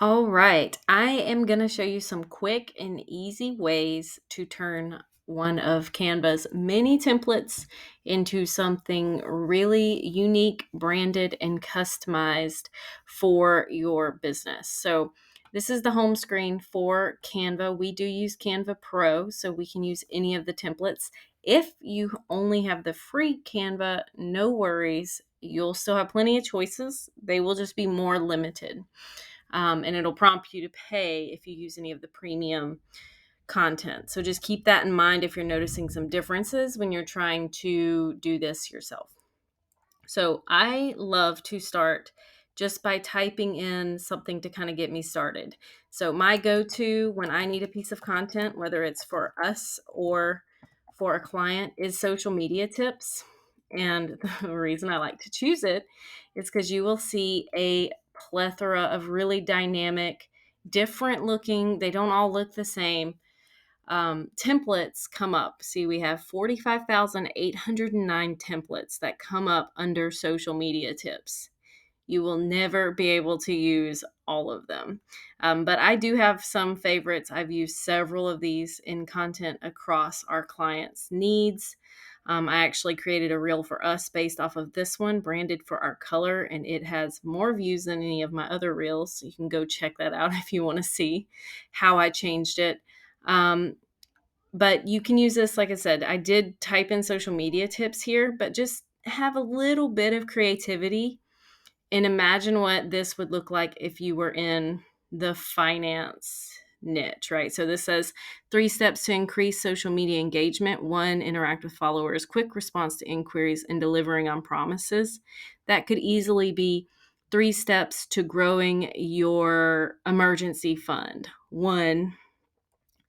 All right, I am going to show you some quick and easy ways to turn one of Canva's many templates into something really unique, branded, and customized for your business. So, this is the home screen for Canva. We do use Canva Pro, so we can use any of the templates. If you only have the free Canva, no worries. You'll still have plenty of choices. They will just be more limited. And it'll prompt you to pay if you use any of the premium content. So just keep that in mind if you're noticing some differences when you're trying to do this yourself. So I love to start just by typing in something to kind of get me started. So my go-to when I need a piece of content, whether it's for us or for a client, is social media tips. And the reason I like to choose it is because you will see a plethora of really dynamic, different looking, they don't all look the same, templates come up. See, we have 45,809 templates that come up under social media tips. You will never be able to use all of them. But I do have some favorites. I've used several of these in content across our clients' needs. I actually created a reel for us based off of this one, branded for our color, and it has more views than any of my other reels. So you can go check that out if you want to see how I changed it. But you can use this, like I said, I did type in social media tips here, but just have a little bit of creativity and imagine what this would look like if you were in the finance niche, right? So this says 3 steps to increase social media engagement. 1, interact with followers, quick response to inquiries, and delivering on promises. That could easily be 3 steps to growing your emergency fund. 1,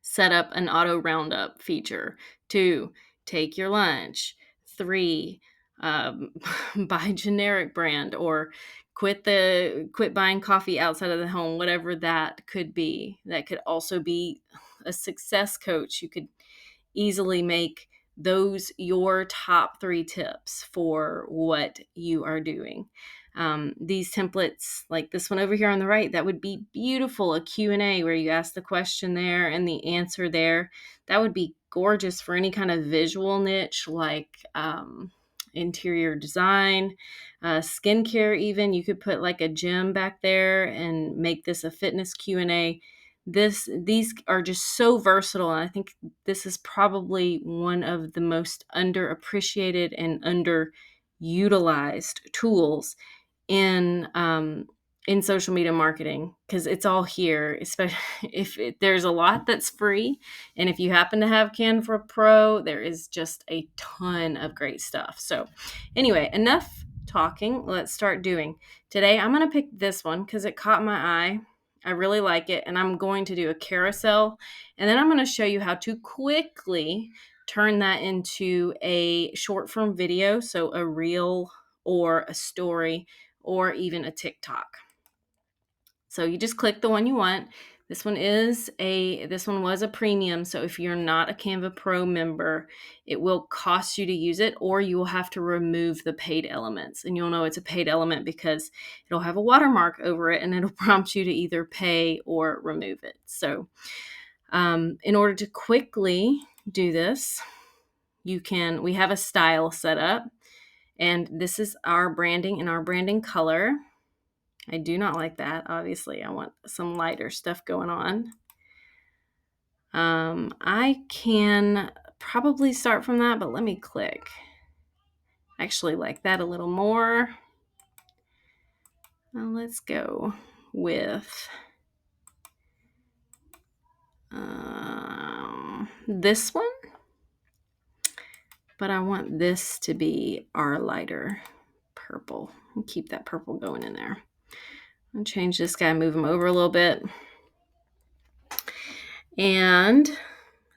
set up an auto roundup feature. 2, take your lunch. 3, um, buy generic brand, or quit buying coffee outside of the home, whatever that could be. That could also be a success coach. You could easily make those your top 3 tips for what you are doing. These templates, like this one over here on the right, that would be beautiful. A Q&A where you ask the question there and the answer there. That would be gorgeous for any kind of visual niche, like interior design, skincare. Even you could put like a gym back there and make this a fitness Q&A. These are just so versatile, and I think this is probably one of the most underappreciated and underutilized tools in social media marketing, because it's all here. Especially there's a lot that's free, and if you happen to have Canva Pro, there is just a ton of great stuff. So anyway, enough talking. Let's start doing. Today I'm going to pick this one because it caught my eye. I really like it, and I'm going to do a carousel, and then I'm going to show you how to quickly turn that into a short form video, so a reel or a story or even a TikTok. So you just click the one you want. This one was a premium, so if you're not a Canva Pro member, it will cost you to use it, or you will have to remove the paid elements. And you'll know it's a paid element because it'll have a watermark over it, and it'll prompt you to either pay or remove it. So in order to quickly do this, we have a style set up, and this is our branding and our branding color. I do not like that. Obviously, I want some lighter stuff going on. I can probably start from that, but let me click. I actually like that a little more. Now let's go with this one. But I want this to be our lighter purple. I'll keep that purple going in there. I'll change this guy, move him over a little bit. And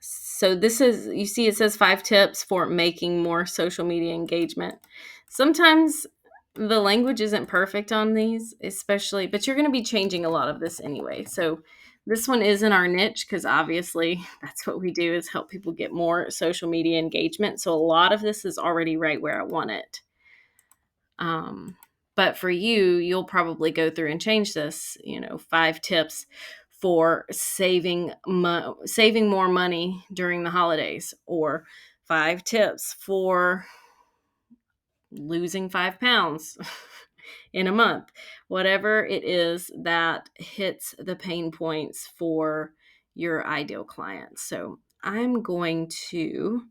so this is, you see it says 5 tips for making more social media engagement. Sometimes the language isn't perfect on these, especially, but you're going to be changing a lot of this anyway. So this one isn't our niche because obviously that's what we do, is help people get more social media engagement. So a lot of this is already right where I want it. But for you, you'll probably go through and change this, 5 tips for saving more money during the holidays, or 5 tips for losing 5 pounds in a month. Whatever it is that hits the pain points for your ideal client. So I'm going to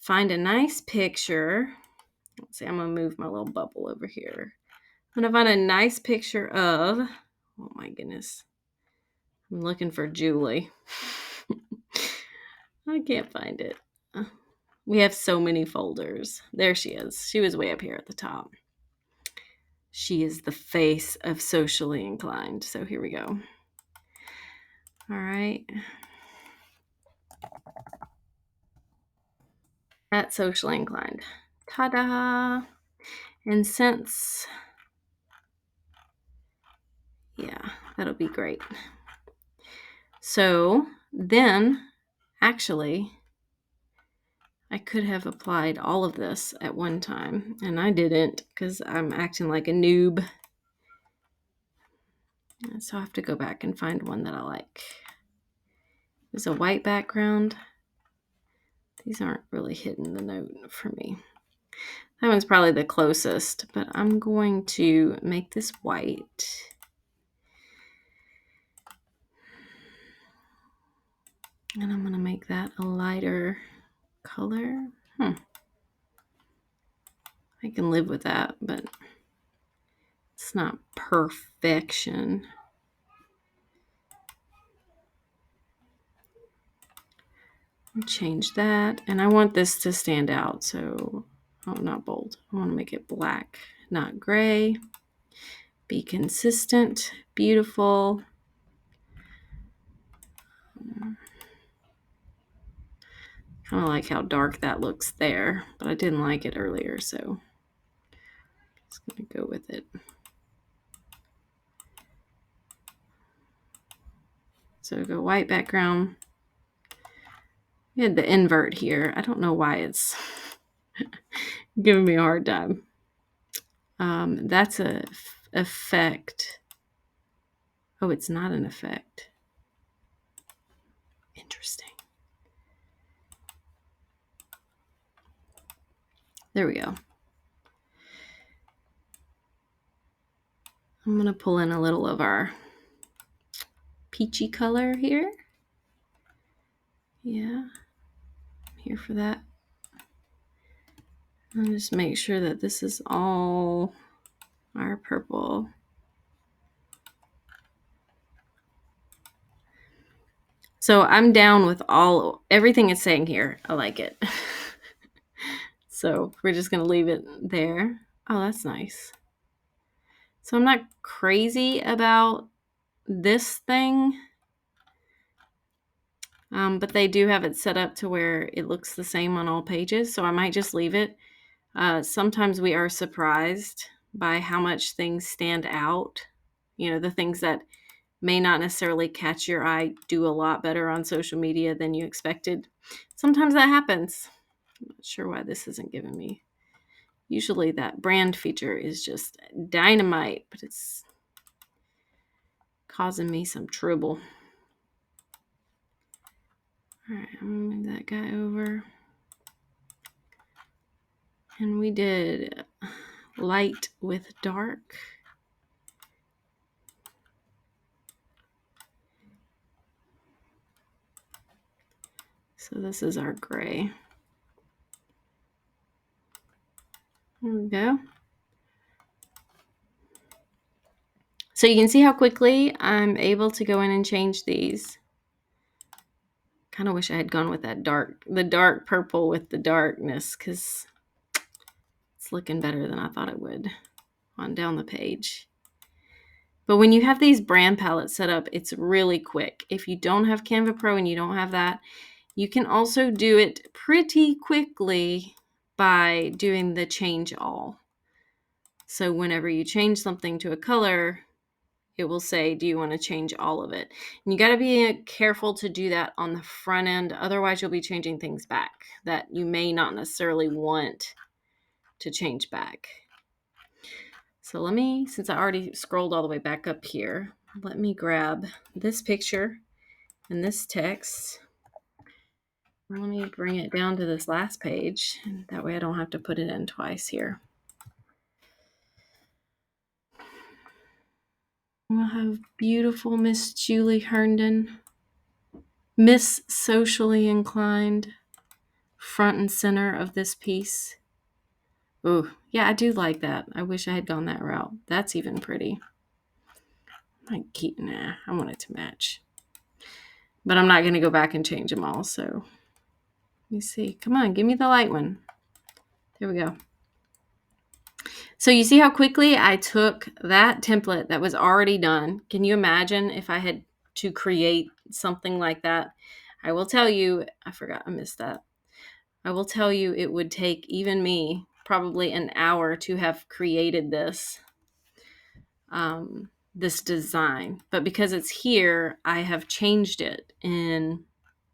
find a nice picture. Let's see, I'm going to move my little bubble over here. I'm going to find a nice picture of, oh my goodness, I'm looking for Julie. I can't find it. We have so many folders. There she is. She was way up here at the top. She is the face of Socially Inclined. So here we go. All right. At Socially Inclined. Ta-da! And since, yeah, that'll be great. So then, actually, I could have applied all of this at one time, and I didn't because I'm acting like a noob. So I have to go back and find one that I like. There's a white background. These aren't really hitting the note for me. That one's probably the closest, but I'm going to make this white. And I'm going to make that a lighter color. I can live with that, but it's not perfection. Change that. And I want this to stand out. So, not bold. I want to make it black, not gray. Be consistent, beautiful. Kind of like how dark that looks there, but I didn't like it earlier, so I'm just going to go with it. So go white background. We had the invert here. I don't know why it's giving me a hard time. That's a effect. Oh, it's not an effect. Interesting. There we go. I'm going to pull in a little of our peachy color here. Yeah, I'm here for that. I'll just make sure that this is all our purple. So I'm down with everything it's saying here. I like it. So we're just going to leave it there. Oh, that's nice. So I'm not crazy about this thing. But they do have it set up to where it looks the same on all pages. So I might just leave it. Sometimes we are surprised by how much things stand out. The things that may not necessarily catch your eye do a lot better on social media than you expected. Sometimes that happens. I'm not sure why this isn't giving me. Usually that brand feature is just dynamite, but it's causing me some trouble. All right, I'm going to move that guy over. And we did light with dark. So this is our gray. There we go. So you can see how quickly I'm able to go in and change these. Kind of wish I had gone with the dark purple with the darkness, because it's looking better than I thought it would on down the page. But when you have these brand palettes set up, it's really quick. If you don't have Canva Pro and you don't have that, you can also do it pretty quickly by doing the change all. So whenever you change something to a color, it will say, do you want to change all of it? And you got to be careful to do that on the front end. Otherwise, you'll be changing things back that you may not necessarily want to change back. So let me, since I already scrolled all the way back up here, let me grab this picture and this text. Let me bring it down to this last page. That way I don't have to put it in twice here. We'll have beautiful Miss Julie Herndon, Miss Socially Inclined, front and center of this piece. Ooh, yeah, I do like that. I wish I had gone that route. That's even pretty. I want it to match. But I'm not going to go back and change them all, so let me see. Come on, give me the light one. There we go. So you see how quickly I took that template that was already done. Can you imagine if I had to create something like that? I will tell you, I missed that. I will tell you it would take even me probably an hour to have created this, this design. But because it's here, I have changed it in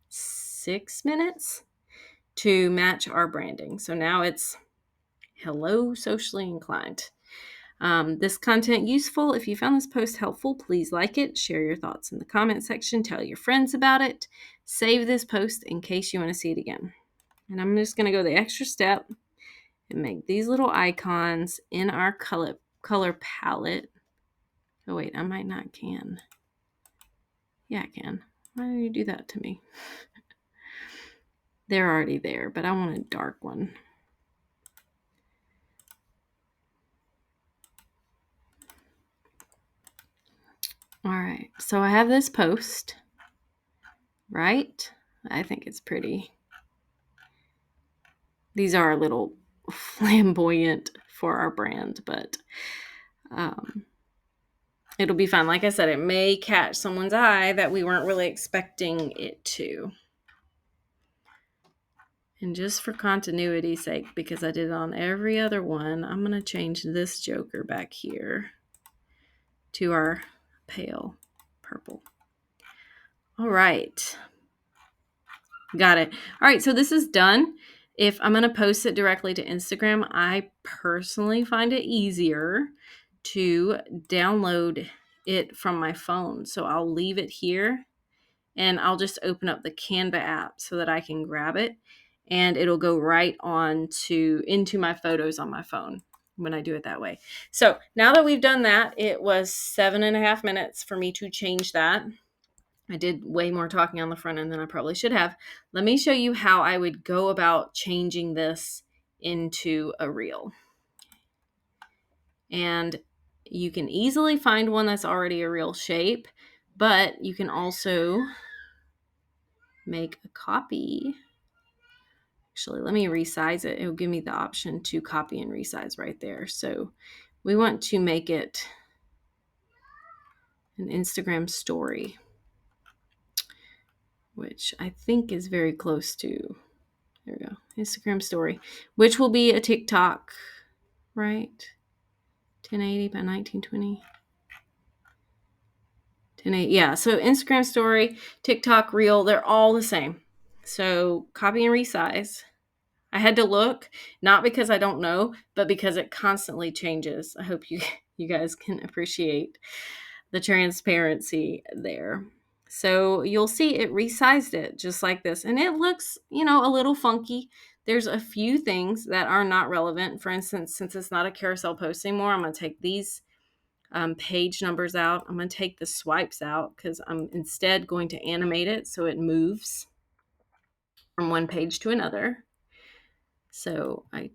6 minutes to match our branding. So now it's Hello Socially Inclined. This content useful. If you found this post helpful, please like it, share your thoughts in the comment section, tell your friends about it, save this post in case you want to see it again. And I'm just going to go the extra step and make these little icons in our color palette. Oh wait, I might not can. Yeah, I can. Why do you do that to me? They're already there, but I want a dark one. All right, so I have this post, right? I think it's pretty. These are a little flamboyant for our brand, but it'll be fun. Like I said, it may catch someone's eye that we weren't really expecting it to. And just for continuity's sake, because I did it on every other one, I'm going to change this joker back here to our pale purple. All right. Got it. All right, so this is done. If I'm going to post it directly to Instagram, I personally find it easier to download it from my phone. So I'll leave it here and I'll just open up the Canva app so that I can grab it and it'll go right on into my photos on my phone when I do it that way. So now that we've done that, it was 7.5 minutes for me to change that. I did way more talking on the front end than I probably should have. Let me show you how I would go about changing this into a reel. And you can easily find one that's already a real shape, but you can also make a copy. Actually, let me resize it. It'll give me the option to copy and resize right there. So we want to make it an Instagram story, which I think is very close to, there we go, Instagram story, which will be a TikTok, right? 1080 by 1920. 1080, yeah. So Instagram story, TikTok reel, they're all the same. So copy and resize. I had to look, not because I don't know, but because it constantly changes. I hope you guys can appreciate the transparency there. So you'll see it resized it just like this. And it looks, a little funky. There's a few things that are not relevant. For instance, since it's not a carousel post anymore, I'm going to take these page numbers out. I'm going to take the swipes out because I'm instead going to animate it so it moves from one page to another. So I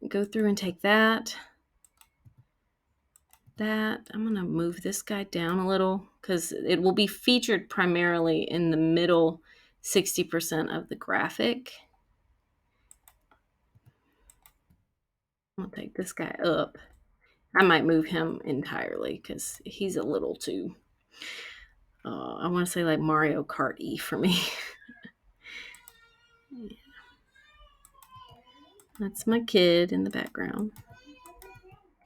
go through and take that. I'm going to move this guy down a little because it will be featured primarily in the middle 60% of the graphic. I'm going to take this guy up. I might move him entirely because he's a little too, I want to say like Mario Kart-y for me. That's my kid in the background.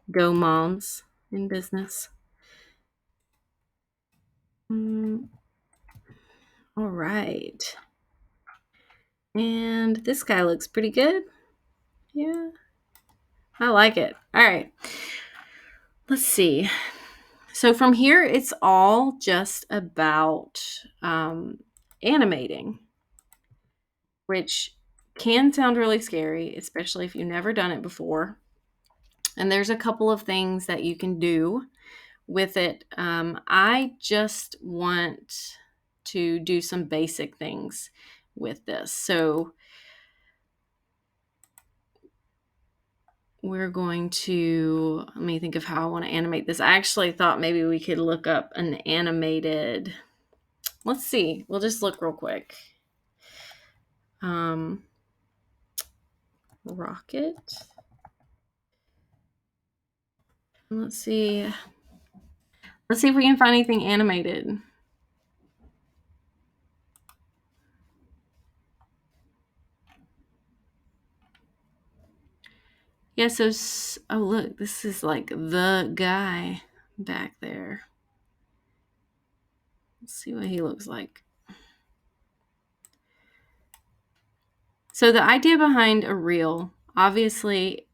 Go moms in business. All right. And this guy looks pretty good. Yeah. I like it. All right. Let's see. So from here, it's all just about animating, which can sound really scary, especially if you've never done it before. And there's a couple of things that you can do with it. I just want to do some basic things with this. So we're going to, let me think of how I want to animate this. I actually thought maybe we could look up an animated, let's see, we'll just look real quick. Rocket. Let's see. Let's see if we can find anything animated. Yeah, so, oh, look, this is like the guy back there. Let's see what he looks like. So the idea behind a reel, obviously,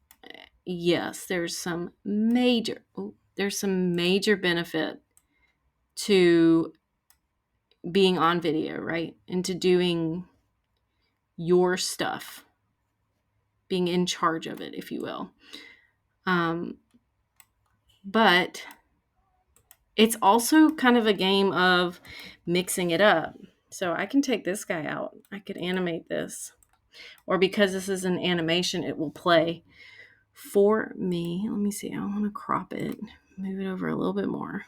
yes, there's some major benefit to being on video, right? And to doing your stuff, being in charge of it, if you will. But it's also kind of a game of mixing it up. So I can take this guy out. I could animate this. Or because this is an animation, it will play for me. Let me see. I want to crop it, move it over a little bit more.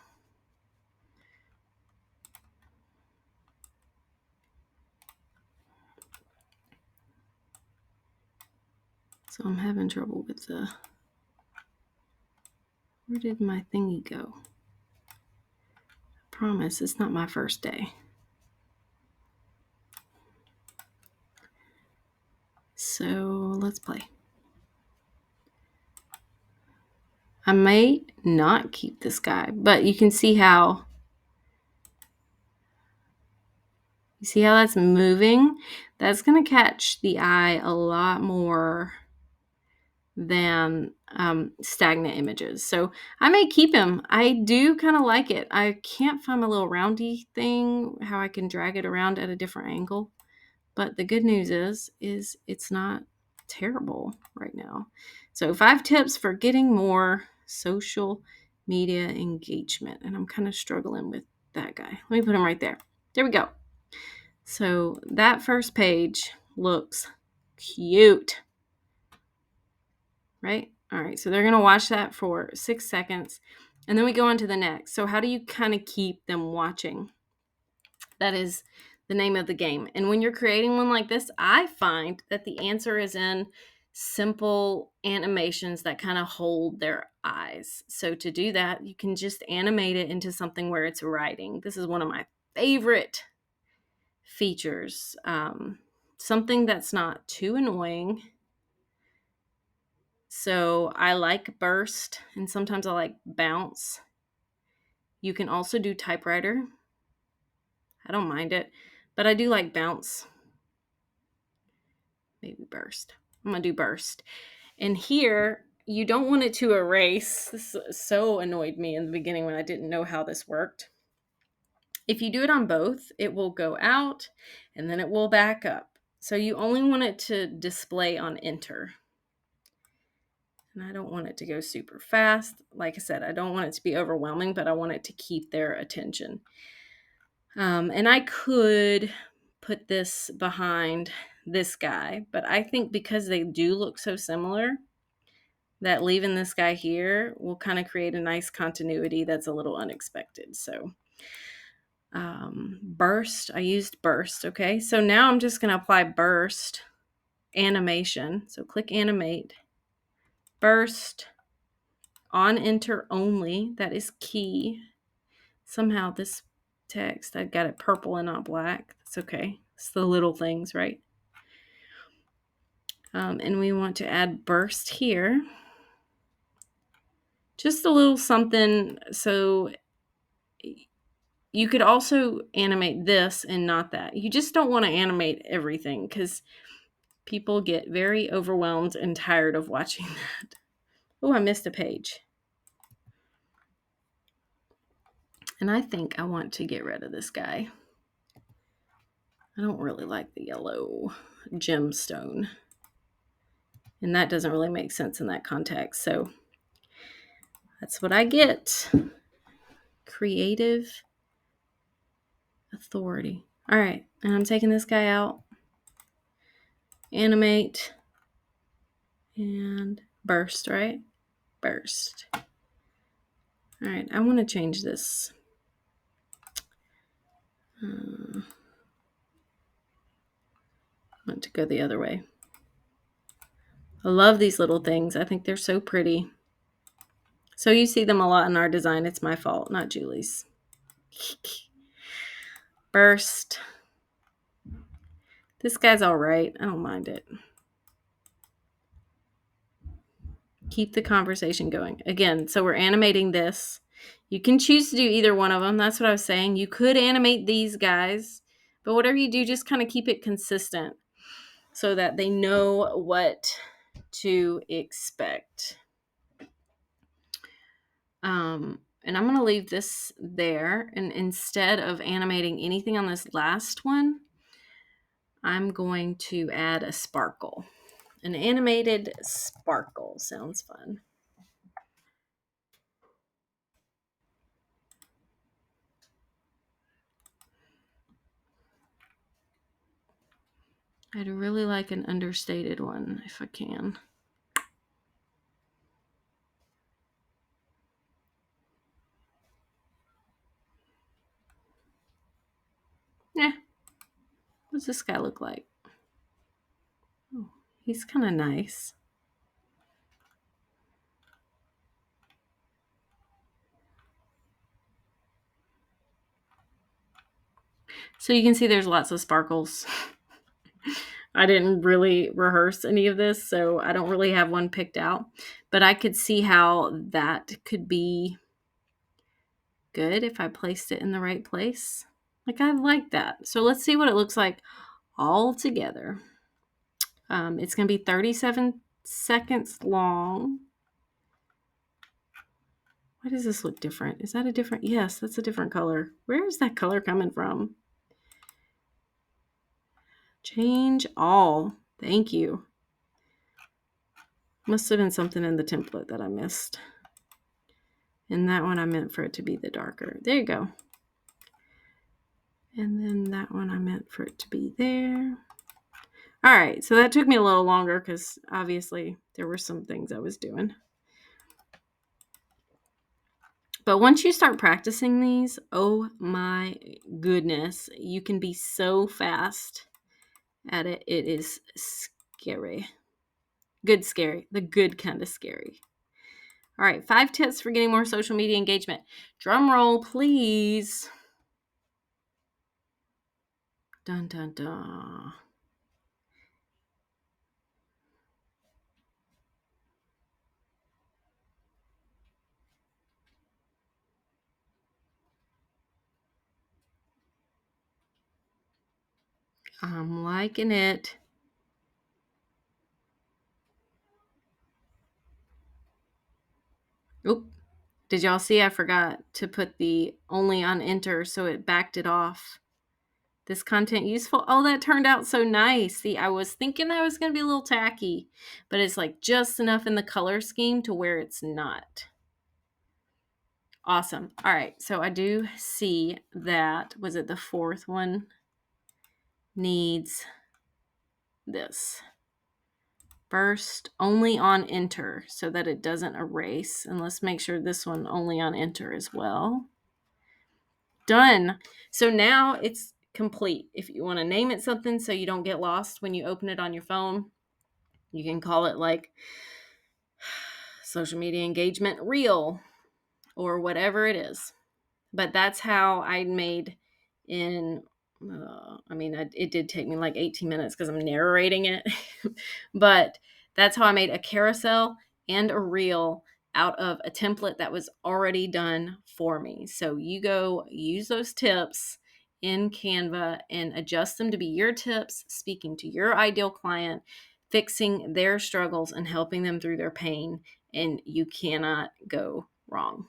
So I'm having trouble with the, where did my thingy go? I promise it's not my first day. So let's play. I may not keep this guy, but you can see how, you see how that's moving? That's going to catch the eye a lot more than stagnant images. So I may keep him. I do kind of like it. I can't find my little roundy thing, how I can drag it around at a different angle. But the good news is it's not terrible right now. So 5 tips for getting more social media engagement. And I'm kind of struggling with that guy. Let me put him right there. There we go. So that first page looks cute. Right? All right. So they're going to watch that for 6 seconds. And then we go on to the next. So how do you kind of keep them watching? That is the name of the game. And when you're creating one like this, I find that the answer is in simple animations that kind of hold their eyes. So to do that, you can just animate it into something where it's writing. This is one of my favorite features. Something that's not too annoying. So I like burst and sometimes I like bounce. You can also do typewriter. I don't mind it, but I do like bounce. Maybe burst. I'm going to do burst. And here, you don't want it to erase. This so annoyed me in the beginning when I didn't know how this worked. If you do it on both, it will go out and then it will back up. So you only want it to display on enter. And I don't want it to go super fast. Like I said, I don't want it to be overwhelming, but I want it to keep their attention. And I could put this behind this guy, but I think because they do look so similar, that leaving this guy here will kind of create a nice continuity that's a little unexpected. So burst, I used burst. Okay. So now I'm just going to apply burst animation. So click animate, burst, on enter only. That is key. Somehow this text, I got it purple and not black. That's okay. It's the little things, right? And we want to add burst here. Just a little something. So you could also animate this and not that. You just don't want to animate everything because people get very overwhelmed and tired of watching that. Oh, I missed a page. And I think I want to get rid of this guy. I don't really like the yellow gemstone. And that doesn't really make sense in that context. So that's what I get. Creative authority. All right. And I'm taking this guy out. Animate. And burst, right? Burst. All right. I want to change this. I want to go the other way. I love these little things. I think they're so pretty. So you see them a lot in our design. It's my fault, not Julie's. Burst. This guy's all right. I don't mind it. Keep the conversation going. Again, so we're animating this. You can choose to do either one of them. That's what I was saying. You could animate these guys, but whatever you do, just kind of keep it consistent so that they know what to expect. And I'm going to leave this there. And instead of animating anything on this last one, I'm going to add a sparkle. An animated sparkle. Sounds fun. I'd really like an understated one if I can. Yeah. What does this guy look like? Oh, he's kind of nice. So you can see there's lots of sparkles. I didn't really rehearse any of this, so I don't really have one picked out. But I could see how that could be good if I placed it in the right place. Like, I like that. So let's see what it looks like all together. It's going to be 37 seconds long. Why does this look different? Is that a different? Yes, that's a different color. Where is that color coming from? Change all. Thank you. Must have been something in the template that I missed. And that one I meant for it to be the darker. There you go. And then that one I meant for it to be there. All right, so that took me a little longer because obviously there were some things I was doing. But once you start practicing these, oh my goodness, you can be so fast at it. It is scary. Good scary. The good kind of scary. All right, 5 tips for getting more social media engagement. Drum roll, please. Dun, dun, dun. I'm liking it. Oop. Did y'all see I forgot to put the only on enter, so it backed it off. This content useful? Oh, that turned out so nice. See, I was thinking that was going to be a little tacky, but it's like just enough in the color scheme to where it's not. Awesome. All right, so I do see that, was it the fourth one? Needs this. First, only on enter so that it doesn't erase. And let's make sure this one only on enter as well. Done. So now it's complete. If you want to name it something so you don't get lost when you open it on your phone, you can call it like social media engagement reel or whatever it is. But that's how I made in, it did take me like 18 minutes because I'm narrating it. But that's how I made a carousel and a reel out of a template that was already done for me. So you go use those tips in Canva and adjust them to be your tips, speaking to your ideal client, fixing their struggles and helping them through their pain. And you cannot go wrong.